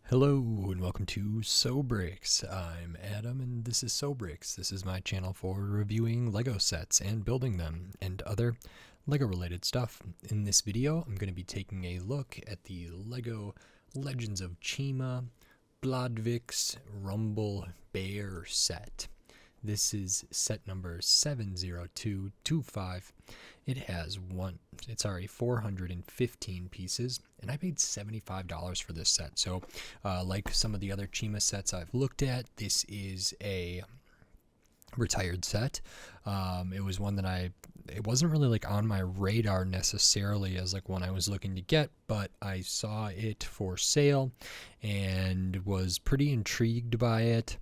Hello and welcome to Sobrix. I'm Adam and this is Sobrix. This is my channel for reviewing Lego sets and building them and other Lego related stuff. In this video, I'm going to be taking a look at the Lego Legends of Chima Bladvic's Rumble Bear set. This is set number 70225. It has 415 pieces, and I paid $75 for this set. So, like some of the other Chima sets I've looked at, this is a retired set. It was one that it wasn't really like on my radar necessarily as like one I was looking to get, but I saw it for sale and was pretty intrigued by it.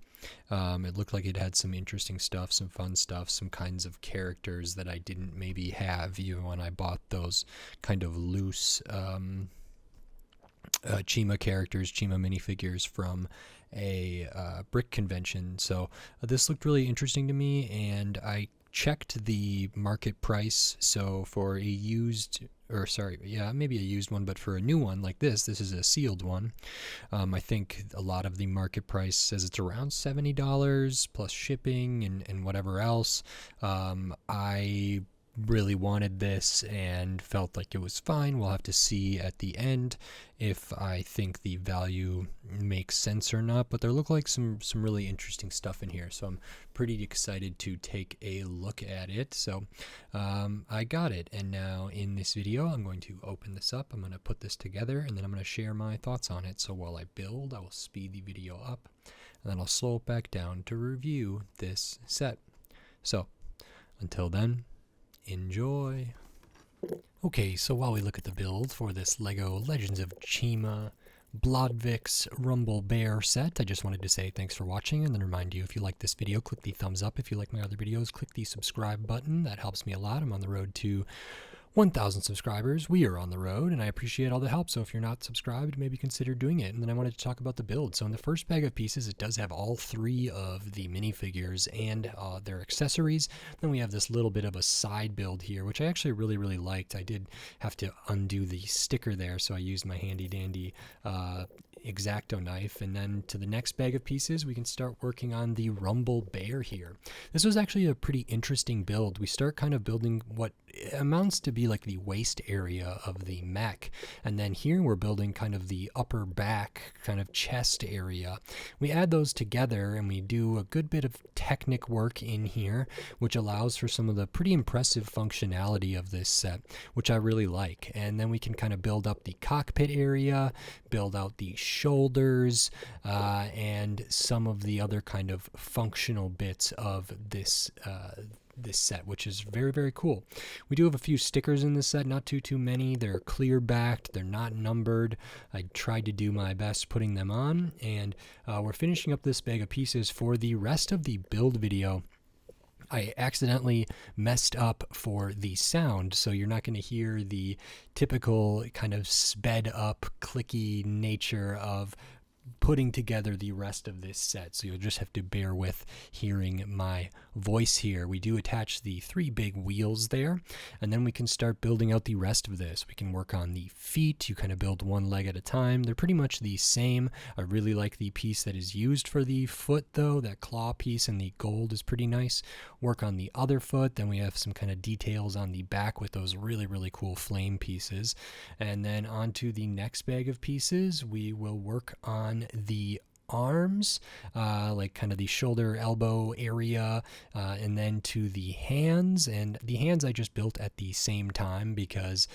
It looked like it had some interesting stuff, some fun stuff, some kinds of characters that I didn't maybe have even when I bought those kind of loose Chima characters, Chima minifigures from a brick convention. So this looked really interesting to me, and I checked the market price. So for a used, maybe a used one, but for a new one like this is a sealed one. I think a lot of the market price says it's around $70 plus shipping and whatever else. I really wanted this and felt like it was fine. We'll have to see at the end if I think the value makes sense or not, but there look like some really interesting stuff in here, so I'm pretty excited to take a look at it. So I got it, and now in this video I'm going to open this up. I'm going to put this together and then I'm going to share my thoughts on it. So while I build, I will speed the video up and then I'll slow it back down to review this set. So until then, enjoy. Okay, so while we look at the build for this Lego Legends of Chima Bladvic's Rumble Bear set, I just wanted to say thanks for watching and then remind you, if you like this video, click the thumbs up. If you like my other videos, click the subscribe button. That helps me a lot. I'm on the road to 1,000 subscribers. We are on the road, and I appreciate all the help. So if you're not subscribed, maybe consider doing it. And then I wanted to talk about the build. So in the first bag of pieces, it does have all three of the minifigures and their accessories. Then we have this little bit of a side build here, which I actually really liked. I did have to undo the sticker there, so I used my handy dandy X-Acto knife. And then to the next bag of pieces, we can start working on the Rumble Bear here. This was actually a pretty interesting build. We start kind of building what amounts to be like the waist area of the mech, and then here we're building kind of the upper back, kind of chest area. We add those together and we do a good bit of technic work in here, which allows for some of the pretty impressive functionality of this set, which I really like. And then we can kind of build up the cockpit area, build out the shoulders, and some of the other kind of functional bits of this set, which is very cool. We do have a few stickers in this set, not too many. They're clear backed, they're not numbered. I tried to do my best putting them on, and we're finishing up this bag of pieces. For the rest of the build video, I accidentally messed up for the sound, so you're not going to hear the typical kind of sped up clicky nature of putting together the rest of this set, so you'll just have to bear with hearing my voice here. We do attach the three big wheels there, and then we can start building out the rest of this. We can work on the feet. You kind of build one leg at a time. They're pretty much the same. I really like the piece that is used for the foot though. That claw piece and the gold is pretty nice. Work on the other foot. Then we have some kind of details on the back with those really cool flame pieces. And then onto the next bag of pieces, we will work on the arms, like kind of the shoulder elbow area, and then to the hands. And the hands I just built at the same time because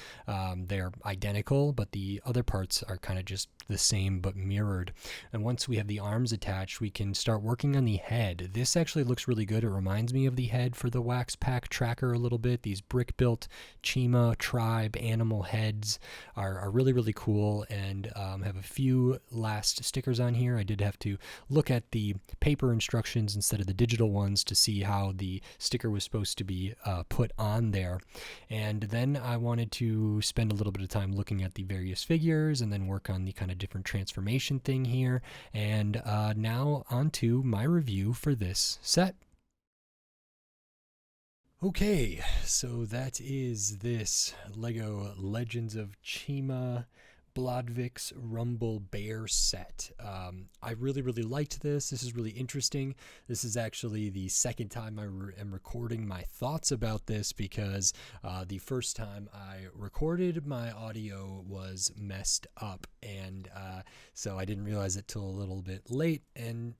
they're identical, but the other parts are kind of just the same but mirrored. And once we have the arms attached, we can start working on the head. This actually looks really good. It reminds me of the head for the Wax Pack tracker a little bit. These brick built Chima tribe animal heads are really cool, and have a few last stickers on here. I did have to look at the paper instructions instead of the digital ones to see how the sticker was supposed to be put on there. And then I wanted to spend a little bit of time looking at the various figures and then work on the kind of different transformation thing here. And now on to my review for this set. Okay, so that is this Lego Legends of Chima Bladvic's Rumble Bear set. I really, really liked this. This is really interesting. This is actually the second time I am recording my thoughts about this, because the first time I recorded, my audio was messed up, and so I didn't realize it till a little bit late, and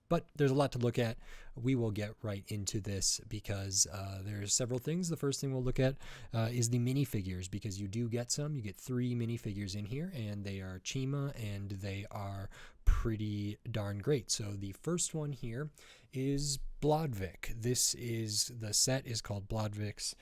but there's a lot to look at. We will get right into this because there's several things. The first thing we'll look at is the minifigures, because you do get some. You get 3 minifigures in here, and they are Chima, and they are pretty darn great. So the first one here is Bladvic. The set is called Bladvic's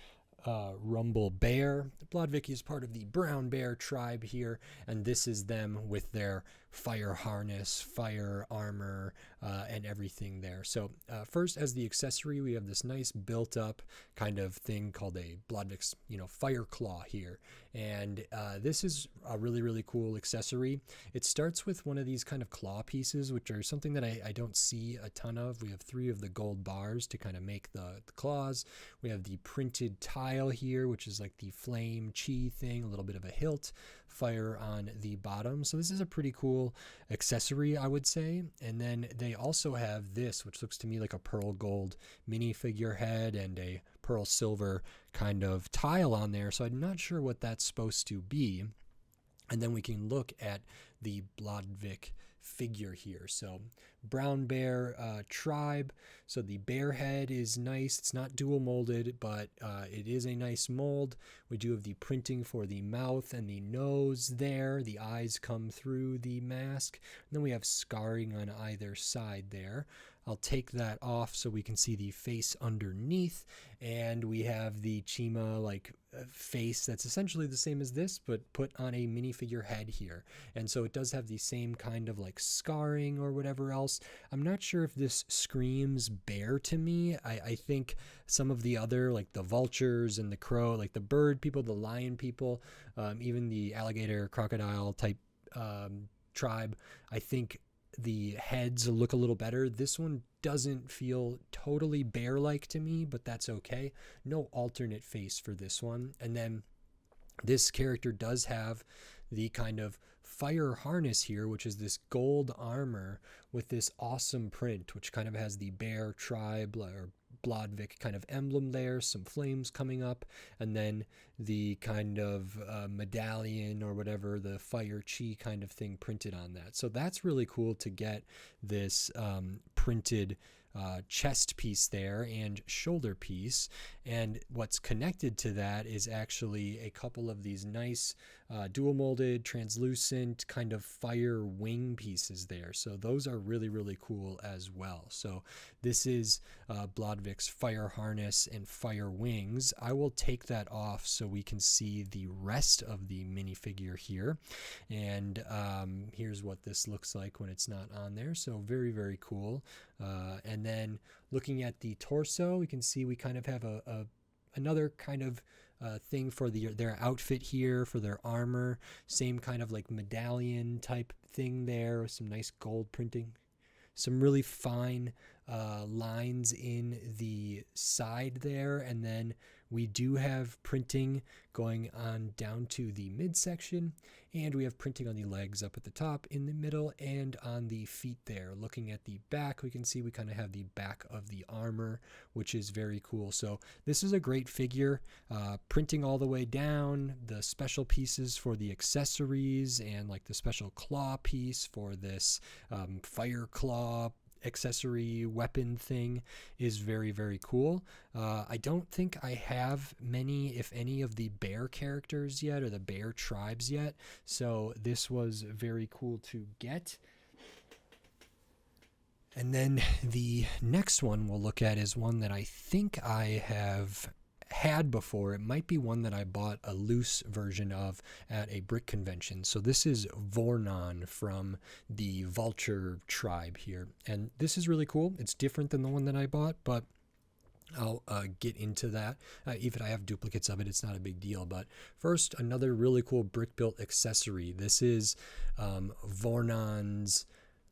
Rumble Bear. Bladvic is part of the brown bear tribe here, and this is them with their fire harness, fire armor, and everything there. So first, as the accessory, we have this nice built-up kind of thing called a Bladvic's, fire claw here, and this is a really, really cool accessory. It starts with one of these kind of claw pieces, which are something that I don't see a ton of. We have 3 of the gold bars to kind of make the claws. We have the printed tile here, which is like the flame chi thing, a little bit of a hilt, fire on the bottom. So this is a pretty cool accessory, I would say. And then they also have this, which looks to me like a pearl gold minifigure head and a pearl silver kind of tile on there. So I'm not sure what that's supposed to be. And then we can look at the Bladvic figure here. So brown bear tribe. So the bear head is nice. It's not dual molded, but it is a nice mold. We do have the printing for the mouth and the nose there. The eyes come through the mask. And then we have scarring on either side there. I'll take that off so we can see the face underneath, and we have the Chima face that's essentially the same as this, but put on a minifigure head here. And so it does have the same kind of scarring or whatever else. I'm not sure if this screams bear to me. I think some of the other, the vultures and the crow, the bird people, the lion people, even the alligator crocodile type tribe, I think the heads look a little better. This one doesn't feel totally bear-like to me, but that's okay. No alternate face for this one. And then this character does have the kind of fire harness here, which is this gold armor with this awesome print, which kind of has the bear tribe or Bladvic kind of emblem there, some flames coming up, and then the kind of medallion or whatever, the fire chi kind of thing printed on that. So that's really cool to get this printed chest piece there and shoulder piece. And what's connected to that is actually a couple of these nice dual molded, translucent kind of fire wing pieces there. So those are really, really cool as well. So this is Bladvic's fire harness and fire wings. I will take that off so we can see the rest of the minifigure here. And here's what this looks like when it's not on there. So very, very cool. And then looking at the torso, we can see we kind of have another kind of thing for their outfit here, for their armor. Same kind of medallion type thing there with some nice gold printing. Some really fine lines in the side there, and then we do have printing going on down to the midsection, and we have printing on the legs up at the top, in the middle, and on the feet there. Looking at the back, we can see we kind of have the back of the armor, which is very cool. So this is a great figure. Printing all the way down, the special pieces for the accessories, and the special claw piece for this fire claw accessory weapon thing is very, very cool. I don't think I have many, if any, of the bear characters yet, or the bear tribes yet, so this was very cool to get. And then the next one we'll look at is one that I think I have had before. It might be one that I bought a loose version of at a brick convention. So this is Vornon from the vulture tribe here, and this is really cool. It's different than the one that I bought, but I'll get into that. Even I have duplicates of it, it's not a big deal. But first, another really cool brick built accessory. This is Vornon's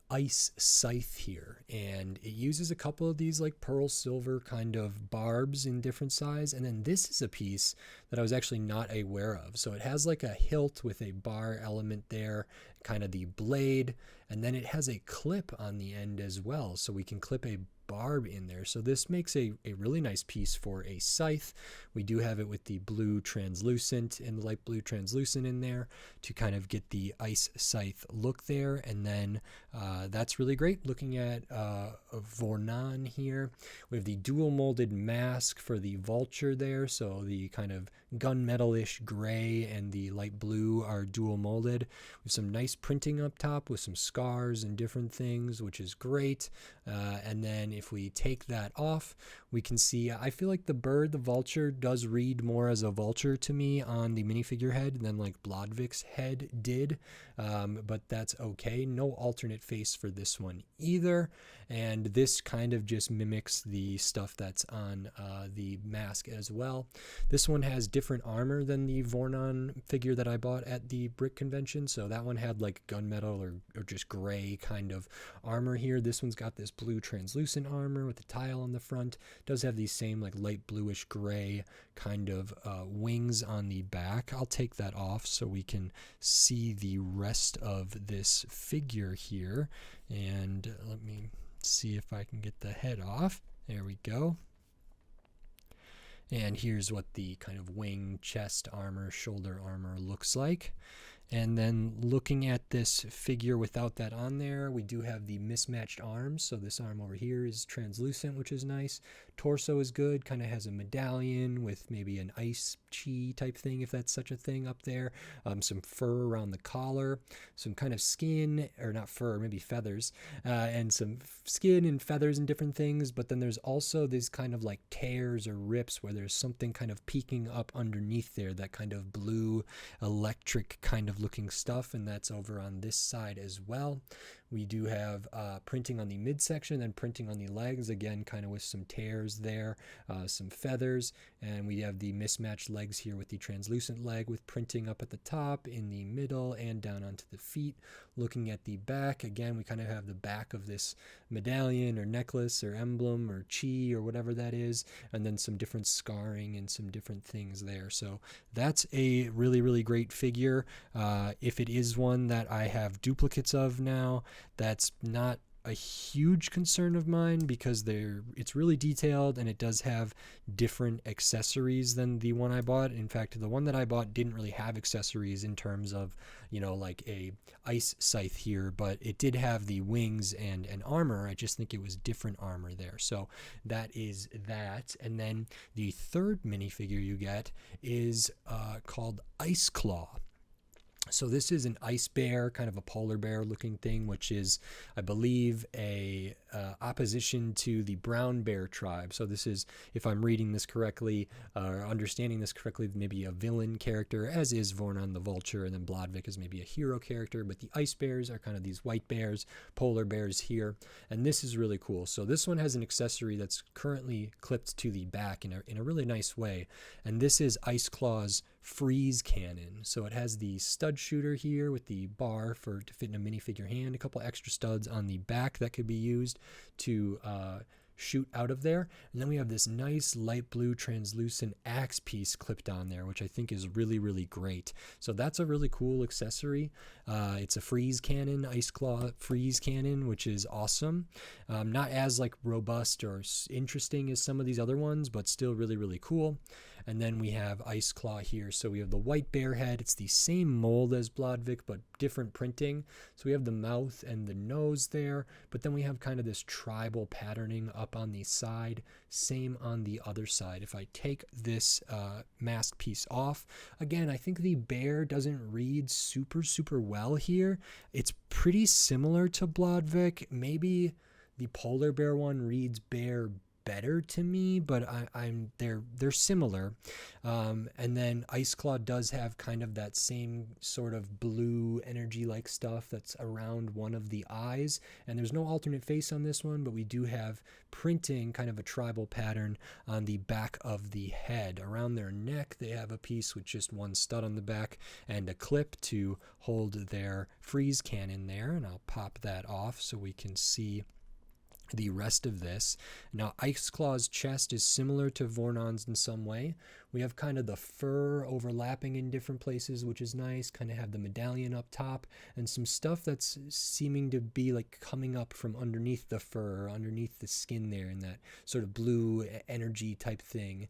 ice scythe here, and it uses a couple of these like pearl silver kind of barbs in different size. And then this is a piece that I was actually not aware of. So it has like a hilt with a bar element there, kind of the blade, and then it has a clip on the end as well, so we can clip a barb in there. So this makes a really nice piece for a scythe. We do have it with the blue translucent and the light blue translucent in there to kind of get the ice scythe look there. And then that's really great. Looking at Vornon here, we have the dual molded mask for the vulture there. So the kind of gunmetal-ish gray and the light blue are dual molded with some nice printing up top with some scars and different things, which is great. And then if we take that off, we can see, I feel like the bird, the vulture, does read more as a vulture to me on the minifigure head than like Bladvic's head did, but that's okay. No alternate face for this one either, and this kind of just mimics the stuff that's on the mask as well. This one has different armor than the Vornon figure that I bought at the Brick Convention, so that one had like gunmetal or just gray kind of armor here. This one's got this blue translucent armor with the tile on the front. Does have these same like light bluish gray kind of wings on the back. I'll take that off so we can see the rest of this figure here, and let me see if I can get the head off. There we go. And here's what the kind of wing, chest armor, shoulder armor looks like. And then looking at this figure without that on there, we do have the mismatched arms. So this arm over here is translucent, which is nice. Torso is good, kind of has a medallion with maybe an ice chi type thing, if that's such a thing up there. Some fur around the collar, some kind of skin, or not fur, maybe feathers, and some skin and feathers and different things. But then there's also these kind of like tears or rips where there's something kind of peeking up underneath there, that kind of blue electric kind of looking stuff, and that's over on this side as well. We do have printing on the midsection and printing on the legs, again kind of with some tears there, some feathers, and we have the mismatched legs here with the translucent leg with printing up at the top, in the middle, and down onto the feet. Looking at the back, again we kind of have the back of this medallion or necklace or emblem or chi or whatever that is, and then some different scarring and some different things there. So that's a really, really great figure. If it is one that I have duplicates of now, that's not a huge concern of mine because it's really detailed and it does have different accessories than the one I bought. In fact, the one that I bought didn't really have accessories in terms of, you know, like a ice scythe here, but it did have the wings and an armor. I just think it was different armor there. So that is that. And then the third minifigure you get is called Iceklaw. So this is an ice bear, kind of a polar bear looking thing, which is, I believe, a opposition to the brown bear tribe. So this is, if I'm reading this correctly, or understanding this correctly, maybe a villain character, as is Vornon the vulture, and then Bladvic is maybe a hero character, but the ice bears are kind of these white bears, polar bears here, and this is really cool. So this one has an accessory that's currently clipped to the back in a really nice way, and this is Iceklaw's freeze cannon. So it has the stud shooter here with the bar to fit in a minifigure hand, a couple extra studs on the back that could be used to shoot out of there, and then we have this nice light blue translucent axe piece clipped on there, which I think is really, really great. So that's a really cool accessory. It's a freeze cannon, Iceklaw freeze cannon, which is awesome. Not as like robust or interesting as some of these other ones, but still really, really cool. And then we have Iceklaw here. So we have the white bear head. It's the same mold as Bladvic, but different printing. So we have the mouth and the nose there, but then we have kind of this tribal patterning up on the side. Same on the other side. If I take this mask piece off, again, I think the bear doesn't read super, super well here. It's pretty similar to Bladvic. Maybe the polar bear one reads bear better to me, but they're similar. And then Iceklaw does have kind of that same sort of blue energy like stuff that's around one of the eyes, and there's no alternate face on this one, but we do have printing, kind of a tribal pattern on the back of the head. Around their neck they have a piece with just one stud on the back and a clip to hold their freeze cannon there, and I'll pop that off so we can see the rest of this. Now, Iceklaw's chest is similar to Vornon's in some way. We have kind of the fur overlapping in different places, which is nice. Kind of have the medallion up top and some stuff that's seeming to be like coming up from underneath the fur, or underneath the skin there, in that sort of blue energy type thing.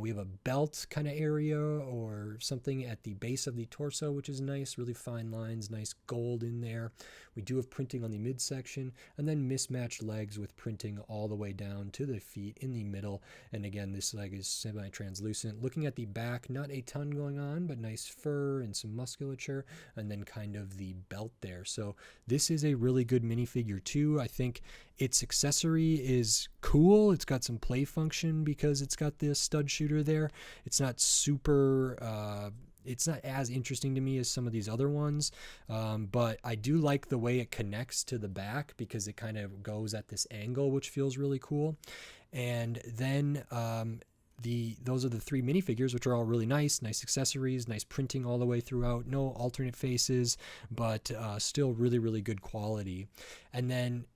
We have a belt kind of area or something at the base of the torso, which is nice. Really fine lines, nice gold in there. We do have printing on the midsection, and then mismatched legs with printing all the way down to the feet in the middle. And again, this leg is semi-translucent. Looking at the back, not a ton going on, but nice fur and some musculature, and then kind of the belt there. So this is a really good minifigure too. I think its accessory is cool. It's got some play function because it's got the stud shooter there. It's not super it's not as interesting to me as some of these other ones, but I do like the way it connects to the back because it kind of goes at this angle, which feels really cool. And then those are the three minifigures, which are all really nice accessories, nice printing all the way throughout, no alternate faces, but still really, really good quality. And then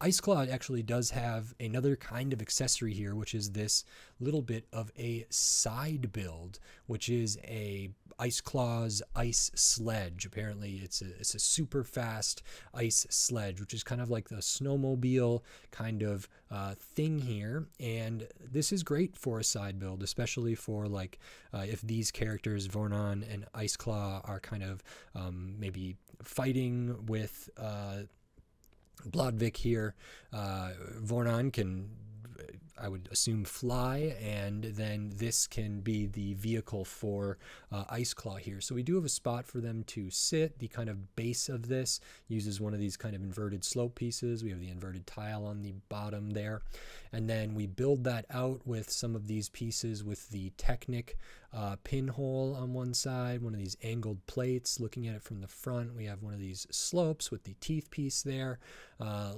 Iceklaw actually does have another kind of accessory here, which is this little bit of a side build, which is a Iceklaw's IceSledge. Apparently it's a super fast IceSledge, which is kind of like the snowmobile kind of thing here. And this is great for a side build, especially for like if these characters, Vornon and Iceklaw, are kind of maybe fighting with Bladvic here. Vornon can, I would assume, fly, and then this can be the vehicle for Iceklaw here. So we do have a spot for them to sit. The kind of base of this uses one of these kind of inverted slope pieces. We have the inverted tile on the bottom there, and then we build that out with some of these pieces with the Technic pinhole on one side, one of these angled plates. Looking at it from the front, we have one of these slopes with the teeth piece there.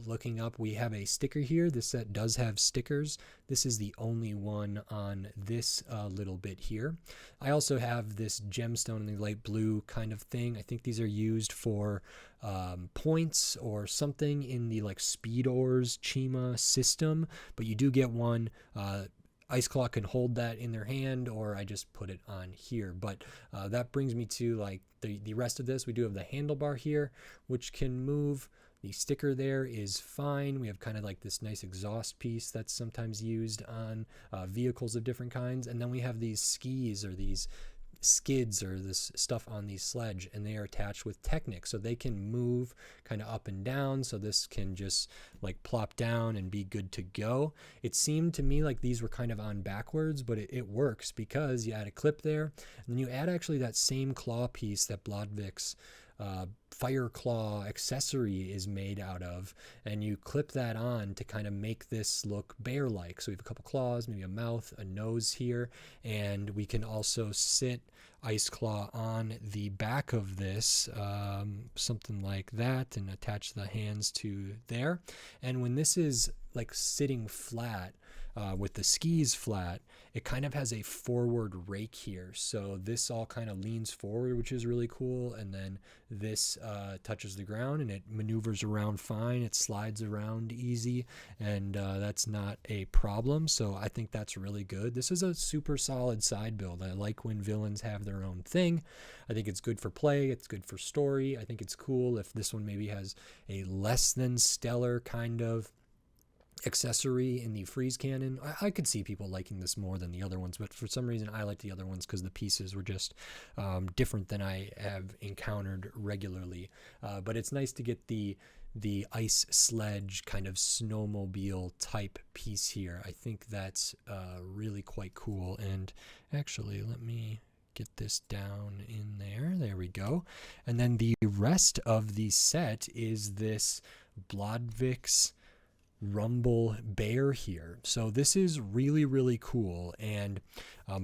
Looking up, we have a sticker here. This set does have stickers. This is the only one on this little bit here. I also have this gemstone in the light blue kind of thing. I think these are used for points or something in the like Speed Ores Chima system, but you do get one. Iceklaw can hold that in their hand, or I just put it on here. But that brings me to like the rest of this. We do have the handlebar here, which can move. The sticker there is fine. We have kind of like this nice exhaust piece that's sometimes used on vehicles of different kinds. And then we have these skis, or these skids, or this stuff on these sledge, and they are attached with Technic, so they can move kind of up and down. So this can just like plop down and be good to go. It seemed to me like these were kind of on backwards, but it works because you add a clip there, and then you add actually that same claw piece that Bladvic's fire claw accessory is made out of, and you clip that on to kind of make this look bear-like. So we have a couple claws, maybe a mouth, a nose here, and we can also sit Iceklaw on the back of this, something like that, and attach the hands to there. And when this is like sitting flat, with the skis flat, it kind of has a forward rake here. So this all kind of leans forward, which is really cool. And then this touches the ground and it maneuvers around fine. It slides around easy, and that's not a problem. So I think that's really good. This is a super solid side build. I like when villains have their own thing. I think it's good for play. It's good for story. I think it's cool if this one maybe has a less than stellar kind of accessory in the freeze cannon. I could see people liking this more than the other ones, but for some reason I like the other ones because the pieces were just different than I have encountered regularly. But it's nice to get the IceSledge kind of snowmobile type piece here. I think that's really quite cool. And actually, let me get this down in there. There we go. And then the rest of the set is this Bladvic's rumble bear here. So this is really, really cool. And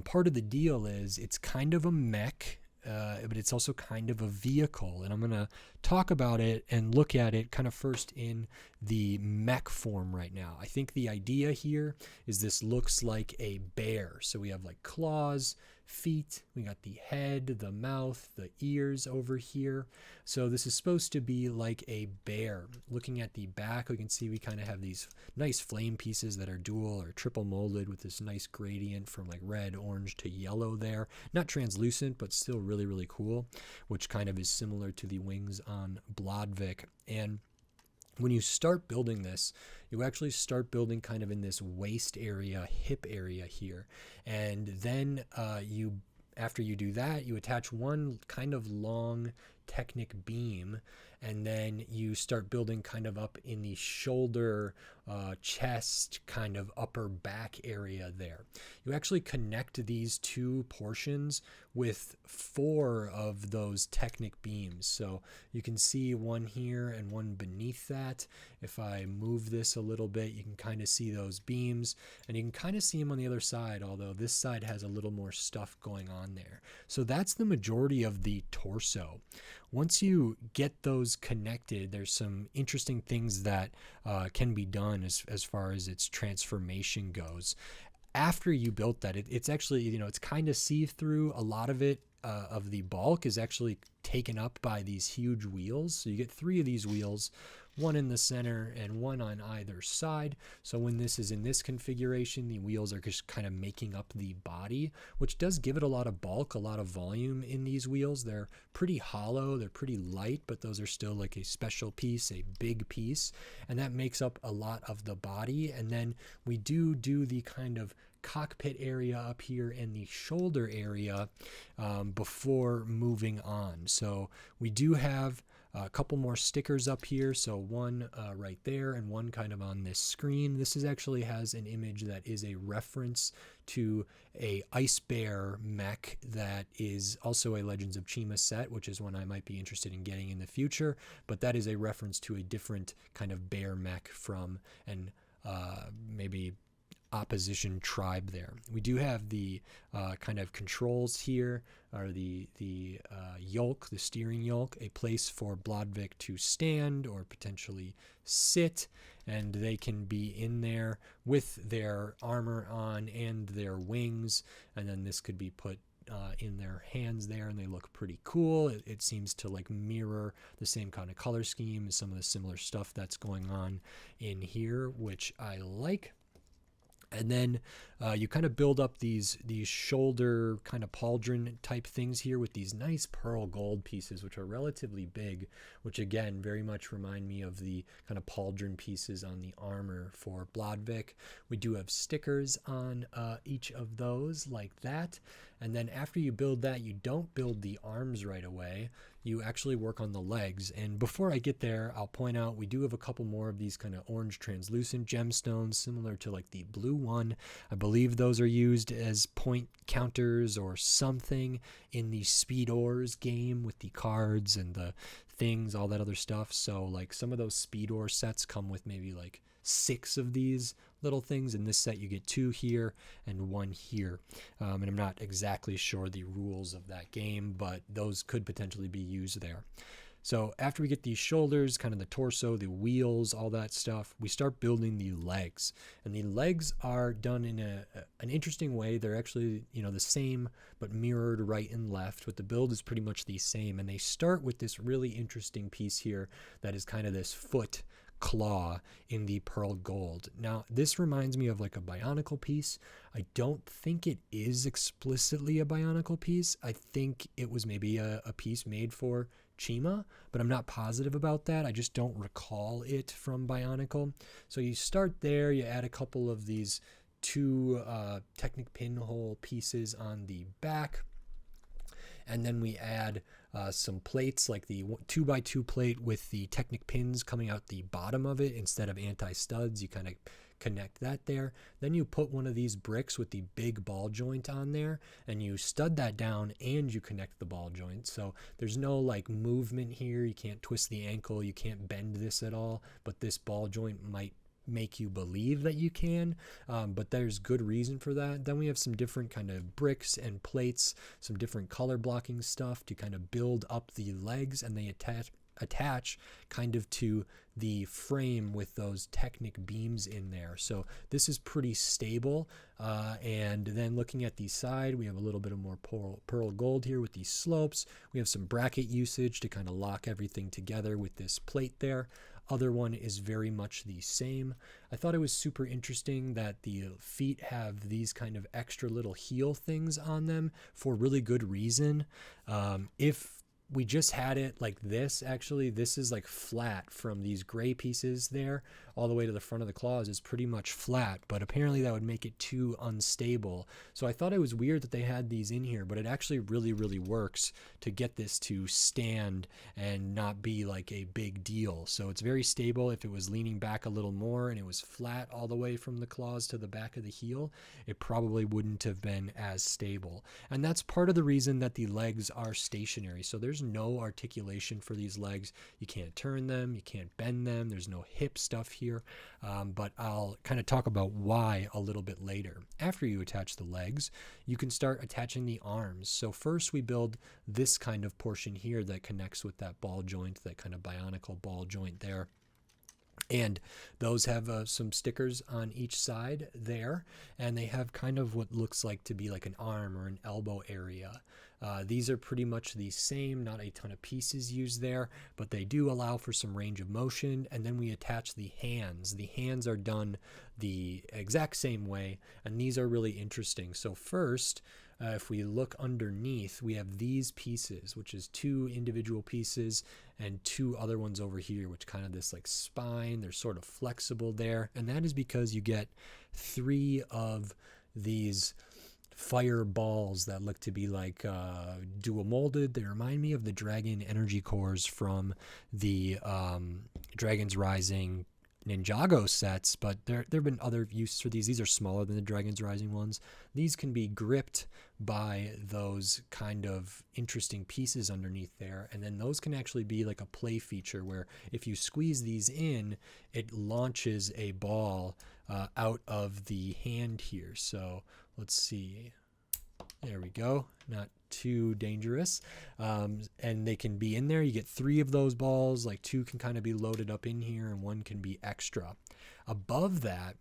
part of the deal is it's kind of a mech, but it's also kind of a vehicle. And I'm going to talk about it and look at it kind of first in the mech form right now. I think the idea here is this looks like a bear. So we have like claws, feet, we got the head, the mouth, the ears over here. So this is supposed to be like a bear. Looking at the back, we can see we kind of have these nice flame pieces that are dual or triple molded with this nice gradient from like red, orange to yellow there. Not translucent, but still really, really cool, which kind of is similar to the wings on Bladvic. And when you start building this, you actually start building kind of in this waist area, hip area here. And then after you do that, you attach one kind of long Technic beam, and then you start building kind of up in the shoulder, chest, kind of upper back area there. You actually connect these two portions with 4 of those Technic beams. So you can see one here and one beneath that. If I move this a little bit, you can kind of see those beams, and you can kind of see them on the other side, although this side has a little more stuff going on there. So that's the majority of the torso. Once you get those connected, there's some interesting things that can be done as far as its transformation goes. After you built that, it's actually, it's kind of see-through. A lot of it, of the bulk, is actually taken up by these huge wheels. So you get 3 of these wheels, one in the center and one on either side. So when this is in this configuration, the wheels are just kind of making up the body, which does give it a lot of bulk, a lot of volume in these wheels. They're pretty hollow, they're pretty light, but those are still like a special piece, a big piece, and that makes up a lot of the body. And then we do the kind of cockpit area up here and the shoulder area before moving on. So we do have a couple more stickers up here, so one right there and one kind of on this screen. This actually has an image that is a reference to a ice bear mech that is also a Legends of Chima set, which is one I might be interested in getting in the future, but that is a reference to a different kind of bear mech from an maybe opposition tribe there. We do have the kind of controls here, or the yoke, the steering yoke, a place for Bladvic to stand or potentially sit, and they can be in there with their armor on and their wings, and then this could be put in their hands there, and they look pretty cool. It seems to like mirror the same kind of color scheme as some of the similar stuff that's going on in here, which I like. And then you kind of build up these shoulder kind of pauldron type things here with these nice pearl gold pieces, which are relatively big, which again very much remind me of the kind of pauldron pieces on the armor for Bladvic. We do have stickers on each of those like that. And then after you build that, you don't build the arms right away. You actually work on the legs. And before I get there, I'll point out we do have a couple more of these kind of orange translucent gemstones, similar to like the blue one. I believe those are used as point counters or something in the Speedors game with the cards and the things, all that other stuff. So like some of those Speedor sets come with maybe like 6 of these little things. In this set you get 2 here and 1 here, and I'm not exactly sure the rules of that game, but those could potentially be used there. So after we get these shoulders, kind of the torso, the wheels, all that stuff, we start building the legs. And the legs are done in an interesting way. They're actually, the same, but mirrored right and left, but the build is pretty much the same. And they start with this really interesting piece here that is kind of this foot claw in the pearl gold. Now, this reminds me of like a Bionicle piece. I don't think it is explicitly a Bionicle piece. I think it was maybe a piece made for Chima, but I'm not positive about that. I just don't recall it from Bionicle. So you start there, you add a couple of these 2 Technic pinhole pieces on the back, and then we add some plates, like the 2x2 plate with the Technic pins coming out the bottom of it instead of anti-studs. You kind of connect that there. Then you put one of these bricks with the big ball joint on there, and you stud that down and you connect the ball joint. So there's no like movement here. You can't twist the ankle. You can't bend this at all, but this ball joint might make you believe that you can, but there's good reason for that. Then we have some different kind of bricks and plates, some different color blocking stuff to kind of build up the legs, and they attach kind of to the frame with those Technic beams in there. So this is pretty stable. And then looking at the side, we have a little bit of more pearl gold here with these slopes. We have some bracket usage to kind of lock everything together with this plate there. Other one is very much the same. I thought it was super interesting that the feet have these kind of extra little heel things on them for really good reason. If we just had it like this, actually, this is like flat from these gray pieces there all the way to the front of the claws is pretty much flat, but apparently that would make it too unstable. So I thought it was weird that they had these in here, but it actually really, really works to get this to stand and not be like a big deal. So it's very stable. If it was leaning back a little more and it was flat all the way from the claws to the back of the heel, it probably wouldn't have been as stable. And that's part of the reason that the legs are stationary. So there's no articulation for these legs. You can't turn them, you can't bend them, there's no hip stuff here, but I'll kind of talk about why a little bit later. After you attach the legs, you can start attaching the arms. So first we build this kind of portion here that connects with that ball joint, that kind of bionicle ball joint there. And those have some stickers on each side there, and they have kind of what looks like to be like an arm or an elbow area. These are pretty much the same, not a ton of pieces used there, but they do allow for some range of motion. And then we attach the hands. The hands are done the exact same way, and these are really interesting. So first, if we look underneath, we have these pieces, which is 2 individual pieces and 2 other ones over here, which kind of this like spine. They're sort of flexible there, and that is because you get 3 of these fire balls that look to be like dual molded. They remind me of the Dragon energy cores from the Dragon's Rising Ninjago sets, but there have been other uses for these. These are smaller than the Dragon's Rising ones. These can be gripped by those kind of interesting pieces underneath there, and then those can actually be like a play feature where if you squeeze these in, it launches a ball out of the hand here. So let's see. There we go. Not too dangerous. And they can be in there. You get 3 of those balls. Like 2 can kind of be loaded up in here and 1 can be extra. Above that,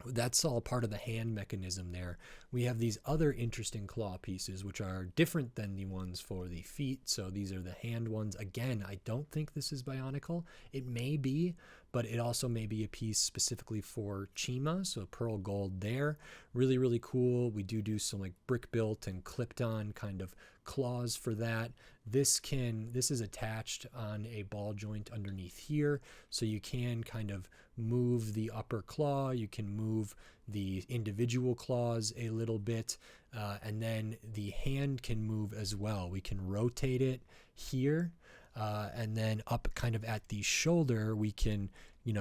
that's all part of the hand mechanism there. We have these other interesting claw pieces, which are different than the ones for the feet. So these are the hand ones. Again, I don't think this is Bionicle. It may be, but it also may be a piece specifically for Chima. So pearl gold there. Really, really cool. We do some like brick built and clipped on kind of claws for that. This is attached on a ball joint underneath here, so you can kind of move the upper claw, you can move the individual claws a little bit, and then the hand can move as well. We can rotate it here, and then up kind of at the shoulder, we can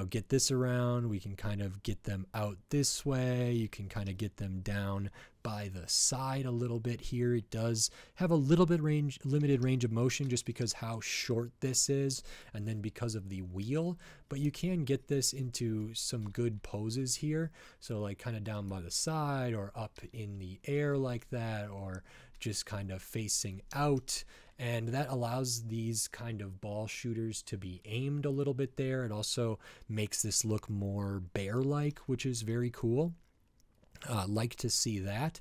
get this around, we can kind of get them out this way, you can kind of get them down by the side a little bit here. It does have a little bit limited range of motion just because how short this is, and then because of the wheel, but you can get this into some good poses here. So like kind of down by the side or up in the air like that, or just kind of facing out. And that allows these kind of ball shooters to be aimed a little bit there. It also makes this look more bear-like, which is very cool. Like to see that.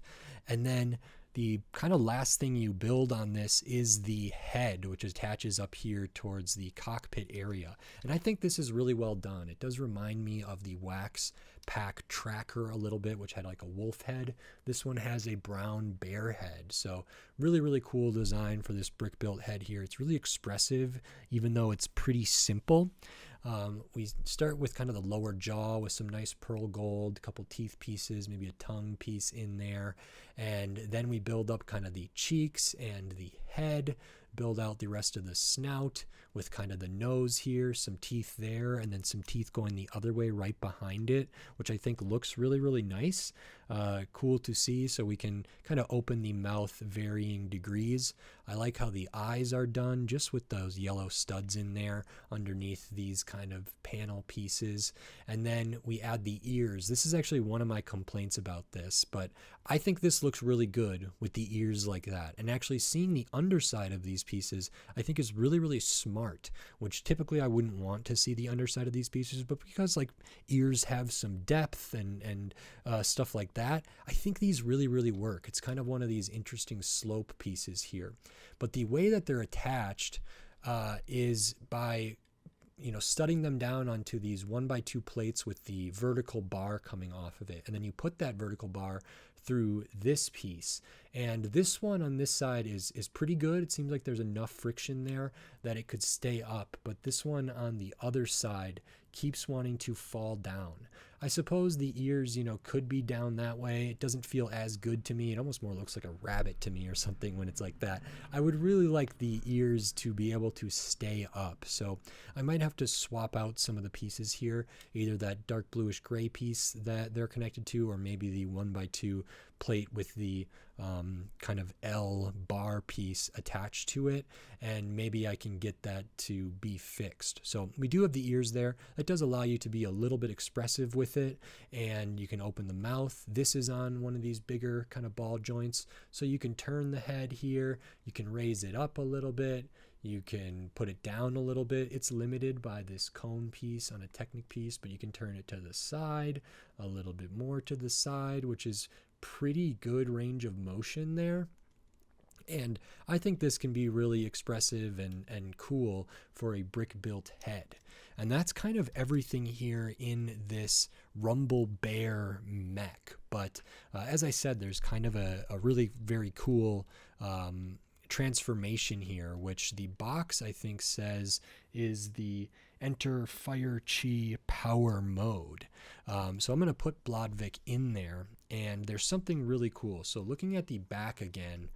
And then the kind of last thing you build on this is the head, which attaches up here towards the cockpit area. And I think this is really well done. It does remind me of the Wax Pack Tracker a little bit, which had like a wolf head. This one has a brown bear head. So really, really cool design for this brick built head here. It's really expressive, even though it's pretty simple. We start with kind of the lower jaw with some nice pearl gold, a couple teeth pieces, maybe a tongue piece in there. And then we build up kind of the cheeks and the head, build out the rest of the snout with kind of the nose here, some teeth there, and then some teeth going the other way right behind it, which I think looks really, really nice. Cool to see. So we can kind of open the mouth varying degrees. I like how the eyes are done just with those yellow studs in there underneath these kind of panel pieces. And then we add the ears. This is actually one of my complaints about this, but I think this looks really good with the ears like that. And actually seeing the underside of these pieces, I think is really, really smart, which typically I wouldn't want to see the underside of these pieces, but because like ears have some depth and stuff like that, I think these really, really work. It's kind of one of these interesting slope pieces here. But the way that they're attached is by studding them down onto these 1x2 plates with the vertical bar coming off of it. And then you put that vertical bar through this piece. And this one on this side is pretty good. It seems like there's enough friction there that it could stay up. But this one on the other side keeps wanting to fall down. I suppose the ears, could be down that way. It doesn't feel as good to me. It almost more looks like a rabbit to me or something when it's like that. I would really like the ears to be able to stay up. So I might have to swap out some of the pieces here, either that dark bluish gray piece that they're connected to, or maybe the 1x2 plate with the kind of L bar piece attached to it, and maybe I can get that to be fixed. So we do have the ears there. That does allow you to be a little bit expressive with it, and you can open the mouth. This is on one of these bigger kind of ball joints, so you can turn the head here, you can raise it up a little bit, you can put it down a little bit. It's limited by this cone piece on a Technic piece, but you can turn it to the side, a little bit more to the side, which is pretty good range of motion there. And I think this can be really expressive and cool for a brick built head. And that's kind of everything here in this Rumble Bear mech. But as I said, there's kind of a really very cool transformation here, which the box I think says is the Enter Fire Chi Power Mode. So I'm going to put Bladvic in there, and there's something really cool. So looking at the back again,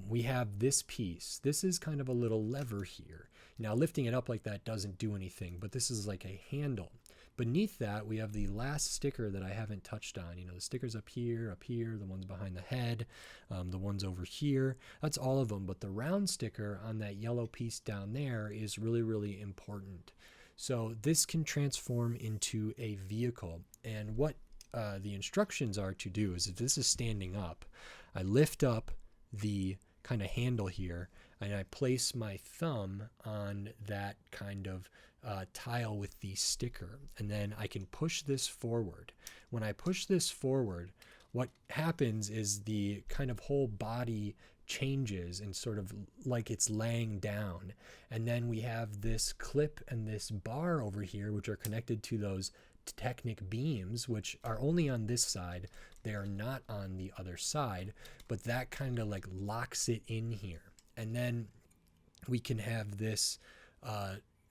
we have this piece. This is kind of a little lever here. Now lifting it up like that doesn't do anything, but this is like a handle. Beneath that, we have the last sticker that I haven't touched on. The stickers up here, the ones behind the head, the ones over here. That's all of them. But the round sticker on that yellow piece down there is really, really important. So this can transform into a vehicle. And what the instructions are to do is, if this is standing up, I lift up the kind of handle here, and I place my thumb on that kind of tile with the sticker, and then I can push this forward. When I push this forward, what happens is the kind of whole body changes and sort of like it's laying down, and then we have this clip and this bar over here, which are connected to those Technic beams, which are only on this side. They are not on the other side, but that kind of like locks it in here. And then we can have this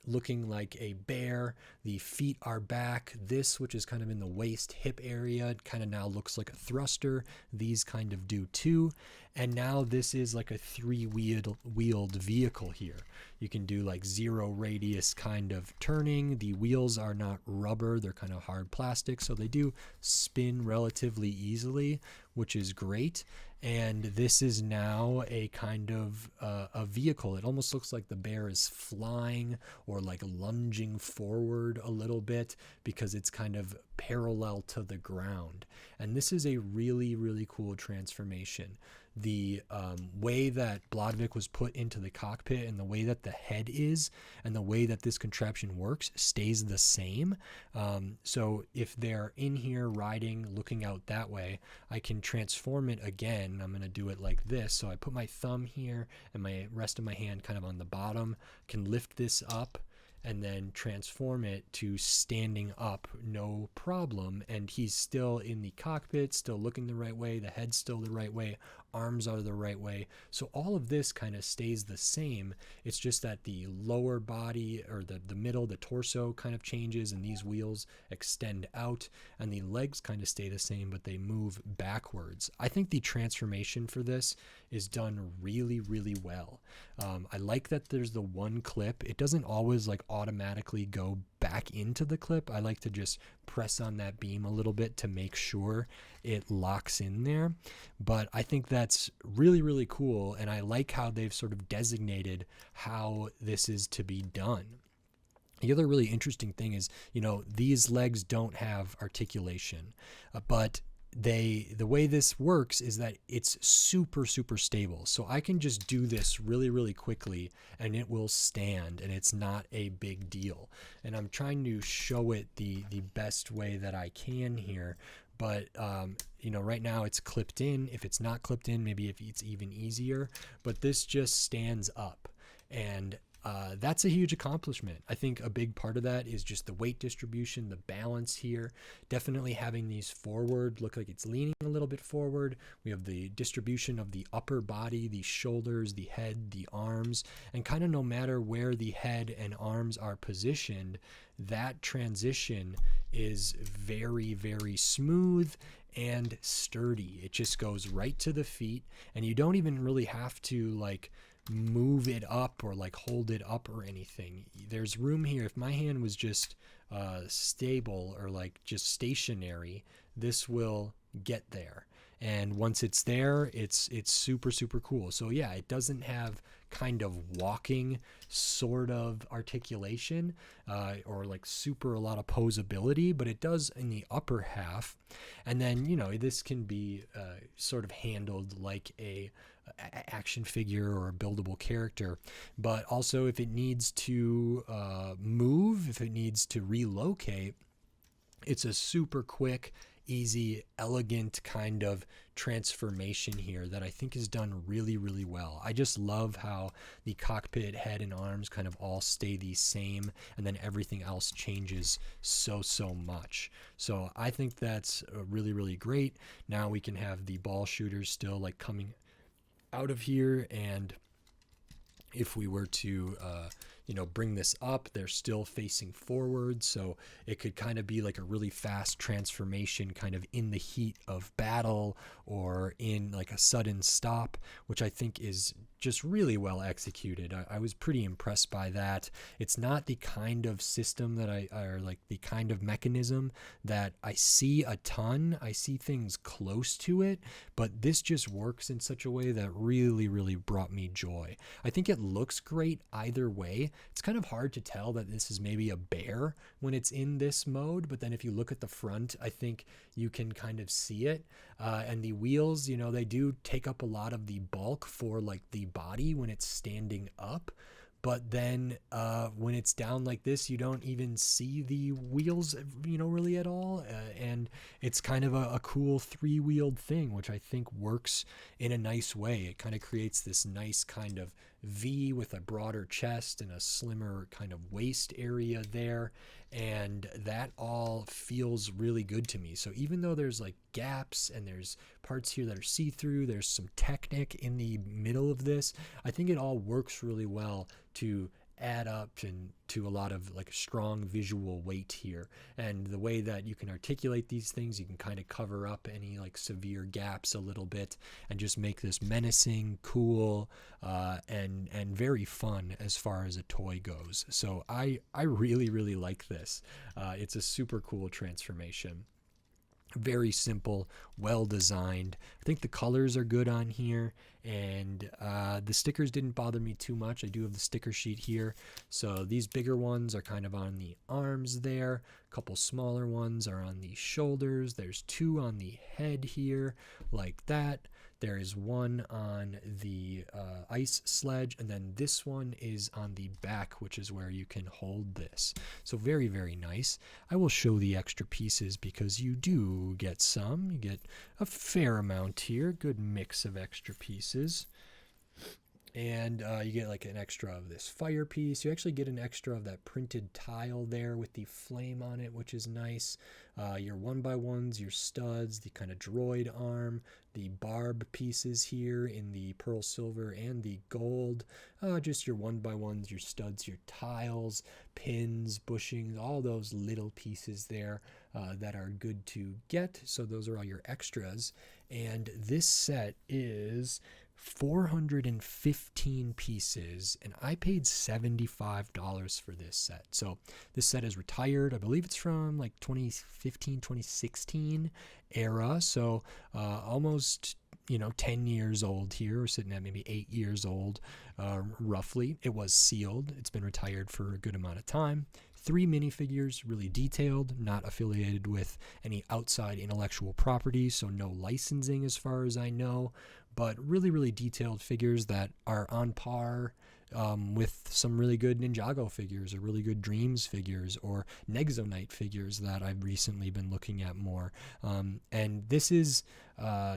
looking like a bear. The feet are back. This, which is kind of in the waist hip area, it kind of now looks like a thruster. These kind of do too. And now this is like a three-wheeled vehicle here. You can do like zero radius kind of turning. The wheels are not rubber. They're kind of hard plastic, so they do spin relatively easily, which is great. And this is now a kind of a vehicle. It almost looks like the bear is flying or like lunging forward a little bit because it's kind of parallel to the ground. And this is a really, really cool transformation. The way that Bladvic was put into the cockpit and the way that the head is and the way that this contraption works stays the same. So if they're in here riding, looking out that way, I can transform it again. I'm going to do it like this. So I put my thumb here and my rest of my hand kind of on the bottom, can lift this up and then transform it to standing up, no problem. And he's still in the cockpit, still looking the right way, the head's still the right way, arms are the right way. So all of this kind of stays the same. It's just that the lower body, or the middle, the torso kind of changes, and these wheels extend out, and the legs kind of stay the same, but they move backwards. I think the transformation for this is done really, really well. I like that there's the one clip. It doesn't always like automatically go back into the clip. I like to just press on that beam a little bit to make sure it locks in there. But I think that's really, really cool. And I like how they've sort of designated how this is to be done. The other really interesting thing is, these legs don't have articulation, but the way this works is that it's super, super stable. So I can just do this really, really quickly and it will stand, and it's not a big deal. And I'm trying to show it the best way that I can here. But, right now it's clipped in. If it's not clipped in, maybe if it's even easier, but this just stands up. And that's a huge accomplishment. I think a big part of that is just the weight distribution, the balance here. Definitely having these forward, look like it's leaning a little bit forward. We have the distribution of the upper body, the shoulders, the head, the arms, and kind of no matter where the head and arms are positioned, that transition is very, very smooth and sturdy. It just goes right to the feet, and you don't even really have to like move it up or like hold it up or anything. There's room here. If my hand was just stable or like just stationary, this will get there. And once it's there, it's super, super cool. So yeah, it doesn't have kind of walking sort of articulation or like super a lot of posability, but it does in the upper half. And then, this can be sort of handled like a action figure or a buildable character. But also if it needs to move, if it needs to relocate, it's a super quick, easy, elegant kind of transformation here that I think is done really, really well. I just love how the cockpit head and arms kind of all stay the same, and then everything else changes so much. So I think that's really, really great. Now we can have the ball shooters still like coming out of here, and if we were to bring this up, they're still facing forward, so it could kind of be like a really fast transformation kind of in the heat of battle or in like a sudden stop, which I think is just really well executed. I was pretty impressed by that. It's not the kind of system that or like the kind of mechanism that I see a ton. I see things close to it, but this just works in such a way that really, really brought me joy. I think it looks great either way. It's kind of hard to tell that this is maybe a bear when it's in this mode, but then if you look at the front, I think you can kind of see it. And the wheels, they do take up a lot of the bulk for like the body when it's standing up. But then when it's down like this, you don't even see the wheels, really at all. And it's kind of a cool three-wheeled thing, which I think works in a nice way. It kind of creates this nice kind of V with a broader chest and a slimmer kind of waist area there. And that all feels really good to me. So even though there's like gaps and there's parts here that are see-through, there's some Technic in the middle of this, I think it all works really well to add up and to a lot of like strong visual weight here. And the way that you can articulate these things, you can kind of cover up any like severe gaps a little bit and just make this menacing, cool, and very fun as far as a toy goes. So I really, really like this. It's a super cool transformation. Very simple, well designed. I think the colors are good on here, and the stickers didn't bother me too much. I do have the sticker sheet here. So these bigger ones are kind of on the arms there. A couple smaller ones are on the shoulders. There's two on the head here, like that. There is one on the IceSledge, and then this one is on the back, which is where you can hold this. So very, very nice. I will show the extra pieces because you do get some. You get a fair amount here. Good mix of extra pieces. And you get like an extra of this fire piece. You actually get an extra of that printed tile there with the flame on it, which is nice. Your 1x1s, your studs, the kind of droid arm, the barb pieces here in the pearl silver and the gold. Just your 1x1s, your studs, your tiles, pins, bushings, all those little pieces there that are good to get. So those are all your extras. And this set is 415 pieces, and I paid $75 for this set. So this set is retired. I believe it's from like 2015, 2016 era. So almost 10 years old here. We're sitting at maybe 8 years old, roughly. It was sealed. It's been retired for a good amount of time. 3 minifigures, really detailed, not affiliated with any outside intellectual property, so no licensing as far as I know, but really, really detailed figures that are on par with some really good Ninjago figures or really good Dreams figures or Nexonite figures that I've recently been looking at more. And this is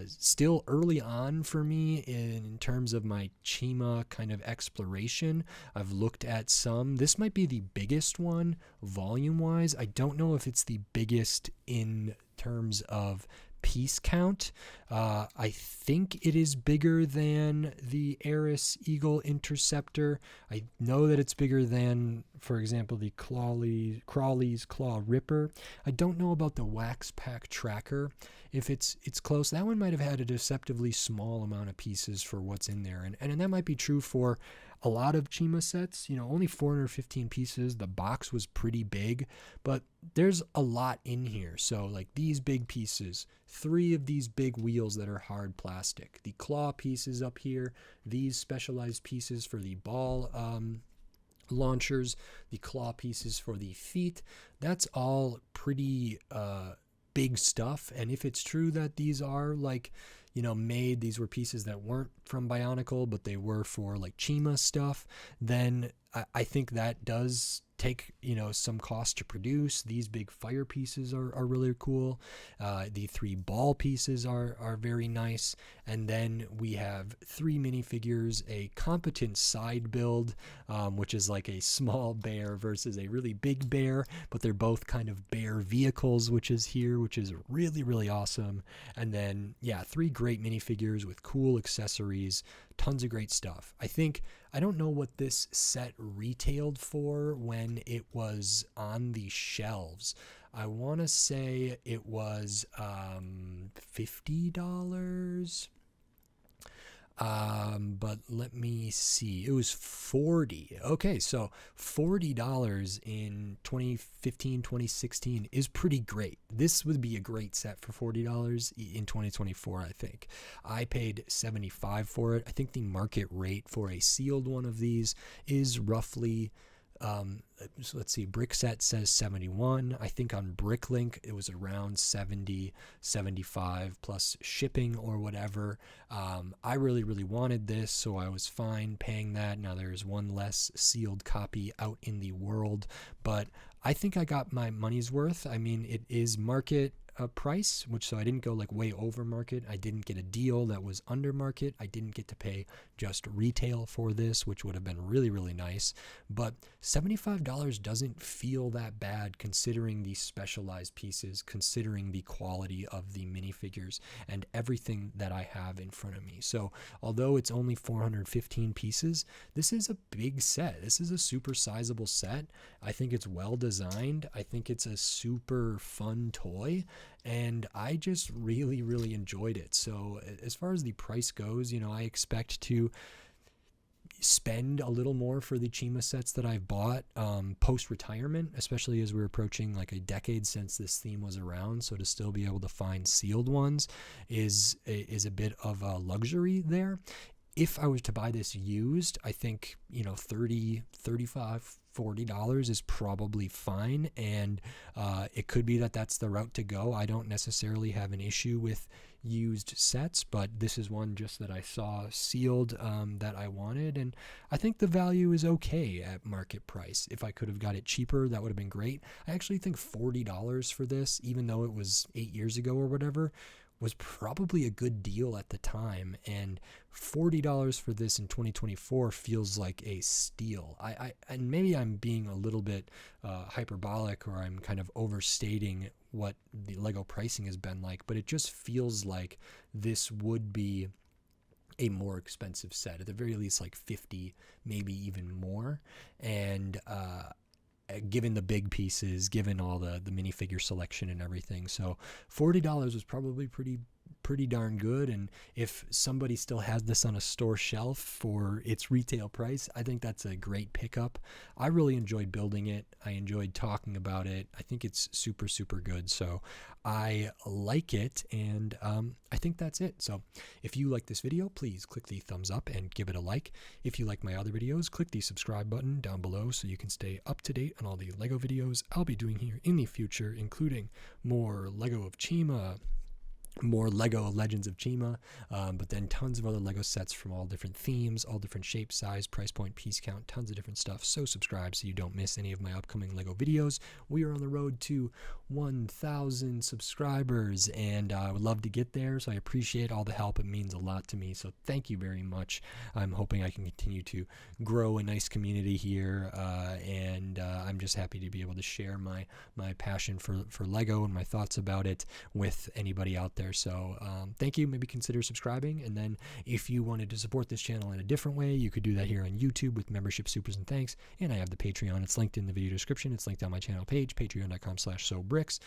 still early on for me in terms of my Chima kind of exploration. I've looked at some. This might be the biggest one volume-wise. I don't know if it's the biggest in terms of piece count. I think it is bigger than the Eris Eagle Interceptor. I know that it's bigger than, for example, the Crawley's Claw Ripper. I don't know about the Wax Pack Tracker. If it's close, that one might have had a deceptively small amount of pieces for what's in there. And that might be true for a lot of Chima sets, only 415 pieces. The box was pretty big, but there's a lot in here. So like these big pieces, 3 of these big wheels that are hard plastic, the claw pieces up here, these specialized pieces for the ball launchers, the claw pieces for the feet. That's all pretty big stuff. And if it's true that these are like made, these were pieces that weren't from Bionicle, but they were for like Chima stuff, then I think that does take some cost to produce. These big fire pieces are really cool. The 3 ball pieces are very nice. And then we have 3 minifigures, a competent side build, which is like a small bear versus a really big bear, but they're both kind of bear vehicles, which is here, which is really, really awesome. And then 3 great minifigures with cool accessories, tons of great stuff. I don't know what this set retailed for when it was on the shelves. I want to say it was $50. But let me see. It was $40. Okay, so $40 in 2015, 2016 is pretty great. This would be a great set for $40 in 2024, I think. I paid $75 for it. I think the market rate for a sealed one of these is roughly so let's see, Brickset says 71. I think on Bricklink it was around 70, 75 plus shipping or whatever. I really, really wanted this, so I was fine paying that. Now there's one less sealed copy out in the world, but I think I got my money's worth. I mean, it is market price, so I didn't go like way over market. I didn't get a deal that was under market. I didn't get to pay just retail for this, which would have been really, really nice. But $75 doesn't feel that bad considering the specialized pieces, considering the quality of the minifigures and everything that I have in front of me. So although it's only 415 pieces, this is a big set. This is a super sizable set. I think it's well designed. I think it's a super fun toy, and I just really, really enjoyed it. So as far as the price goes, I expect to spend a little more for the Chima sets that I've bought post-retirement, especially as we're approaching like a decade since this theme was around. So to still be able to find sealed ones is a bit of a luxury there. If I was to buy this used, I think, $30, $35, $40 is probably fine. And it could be that that's the route to go. I don't necessarily have an issue with used sets, but this is one just that I saw sealed that I wanted. And I think the value is okay at market price. If I could have got it cheaper, that would have been great. I actually think $40 for this, even though it was 8 years ago or whatever, was probably a good deal at the time, and $40 for this in 2024 feels like a steal. And maybe I'm being a little bit hyperbolic, or I'm kind of overstating what the Lego pricing has been like, but it just feels like this would be a more expensive set, at the very least like 50, maybe even more. And given the big pieces, given all the minifigure selection and everything, so $40 was probably pretty pretty darn good. And if somebody still has this on a store shelf for its retail price, I think that's a great pickup. I really enjoyed building it. I enjoyed talking about it. I think it's super, super good. So I like it, and I think that's it. So if you like this video, please click the thumbs up and give it a like. If you like my other videos, click the subscribe button down below so you can stay up to date on all the LEGO videos I'll be doing here in the future, including more LEGO of Chima, more LEGO Legends of Chima, but then tons of other LEGO sets from all different themes, all different shape, size, price point, piece count, tons of different stuff. So subscribe so you don't miss any of my upcoming LEGO videos. We are on the road to 1,000 subscribers, and I would love to get there, so I appreciate all the help. It means a lot to me, so thank you very much. I'm hoping I can continue to grow a nice community here, and I'm just happy to be able to share my passion for LEGO and my thoughts about it with anybody out there. So thank you. Maybe consider subscribing, and then if you wanted to support this channel in a different way, you could do that here on YouTube with membership, supers, and thanks. And I have the Patreon. It's linked in the video description. It's linked on my channel page, patreon.com/sobricks.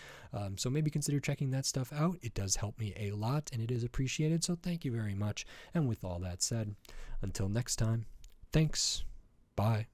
So maybe consider checking that stuff out. It does help me a lot, and it is appreciated. So thank you very much. And with all that said, until next time, thanks. Bye.